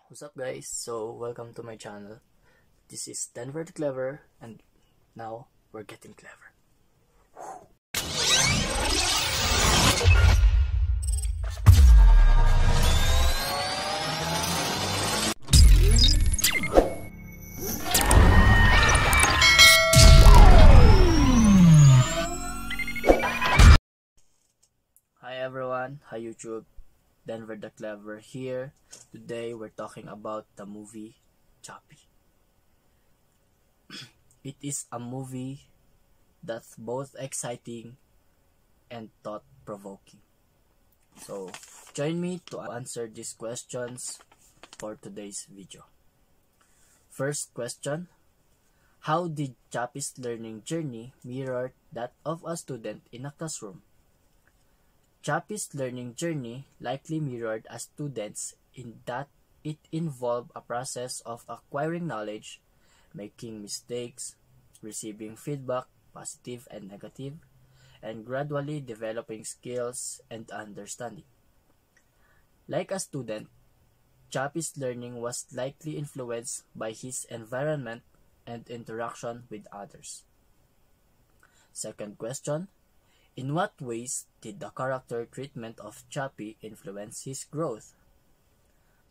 What's up guys? So welcome to my channel. This is Denver the Clever and now we're getting clever. Hi everyone, hi YouTube. Denver the Clever here. Today we're talking about the movie Chappie. It is a movie that's both exciting and thought-provoking. So join me to answer these questions for today's video. First question: how did Chappie's learning journey mirror that of a student in a classroom? Chappie's learning journey likely mirrored a student's in that it involved a process of acquiring knowledge, making mistakes, receiving feedback, positive and negative, and gradually developing skills and understanding. Like a student, Chappie's learning was likely influenced by his environment and interaction with others. Second question: in what ways did the character treatment of Chappie influence his growth?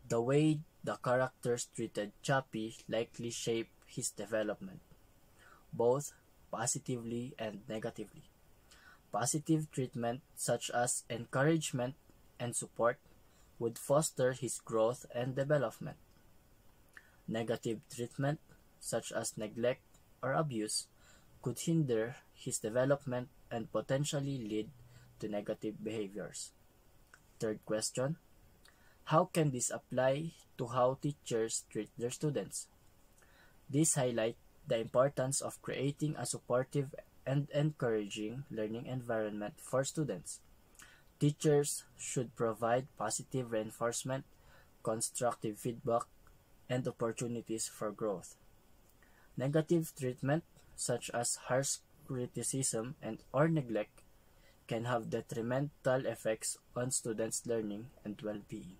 The way the characters treated Chappie likely shaped his development, both positively and negatively. Positive treatment, such as encouragement and support, would foster his growth and development. Negative treatment, such as neglect or abuse, could hinder his development and potentially lead to negative behaviors. Third question: how can this apply to how teachers treat their students? This highlights the importance of creating a supportive and encouraging learning environment for students. Teachers should provide positive reinforcement, constructive feedback, and opportunities for growth. Negative treatment, such as harsh criticism and or neglect, can have detrimental effects on students' learning and well-being.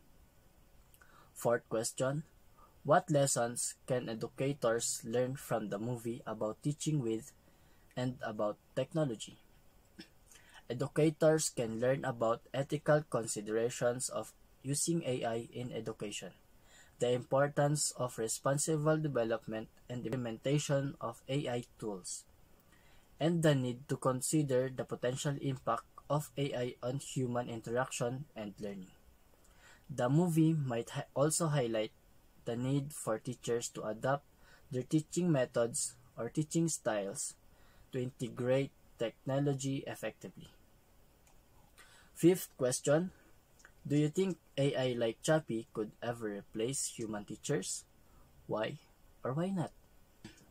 Fourth question: what lessons can educators learn from the movie about teaching with and about technology? Educators can learn about ethical considerations of using AI in education, the importance of responsible development and implementation of AI tools, and the need to consider the potential impact of AI on human interaction and learning. The movie might also highlight the need for teachers to adapt their teaching methods or teaching styles to integrate technology effectively. Fifth question: do you think AI like Chappie could ever replace human teachers? Why or why not?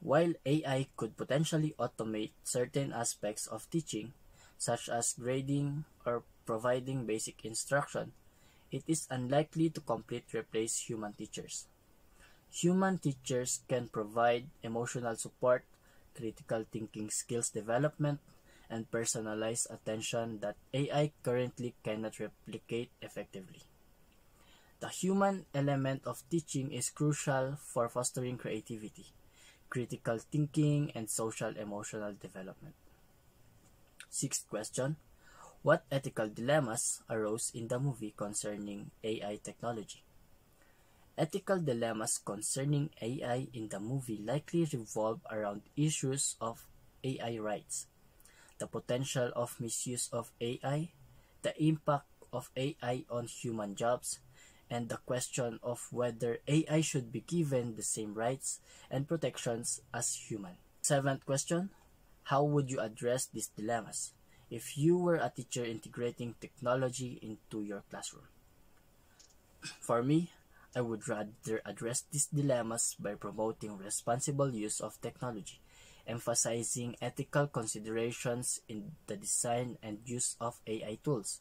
While AI could potentially automate certain aspects of teaching, such as grading or providing basic instruction, it is unlikely to completely replace human teachers. Human teachers can provide emotional support, critical thinking skills development, and personalized attention that AI currently cannot replicate effectively. The human element of teaching is crucial for fostering creativity, critical thinking, and social emotional development. Sixth question: what ethical dilemmas arose in the movie concerning AI technology? Ethical dilemmas concerning AI in the movie likely revolve around issues of AI rights, the potential of misuse of AI, the impact of AI on human jobs, and the question of whether AI should be given the same rights and protections as human. Seventh question: how would you address these dilemmas if you were a teacher integrating technology into your classroom? For me, I would rather address these dilemmas by promoting responsible use of technology, emphasizing ethical considerations in the design and use of AI tools,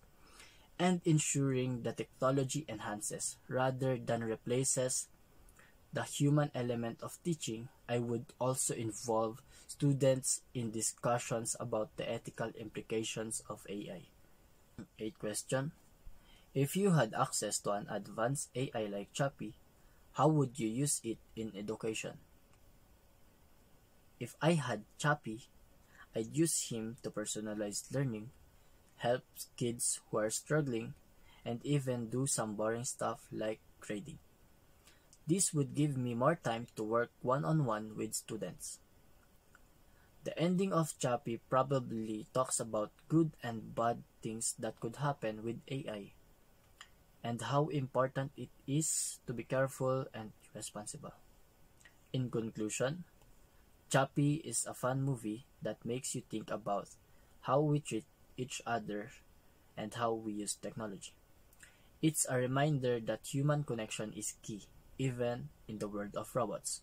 and ensuring that technology enhances rather than replaces the human element of teaching. I would also involve students in discussions about the ethical implications of AI. Eighth question: if you had access to an advanced AI like Chappie, How would you use it in education? If I had Chappy, I'd use him to personalize learning, help kids who are struggling, and even do some boring stuff like grading. This would give me more time to work one-on-one with students. The ending of Chappy probably talks about good and bad things that could happen with AI, and how important it is to be careful and responsible. In conclusion, Chappie is a fun movie that makes you think about how we treat each other and how we use technology. It's a reminder that human connection is key, even in the world of robots.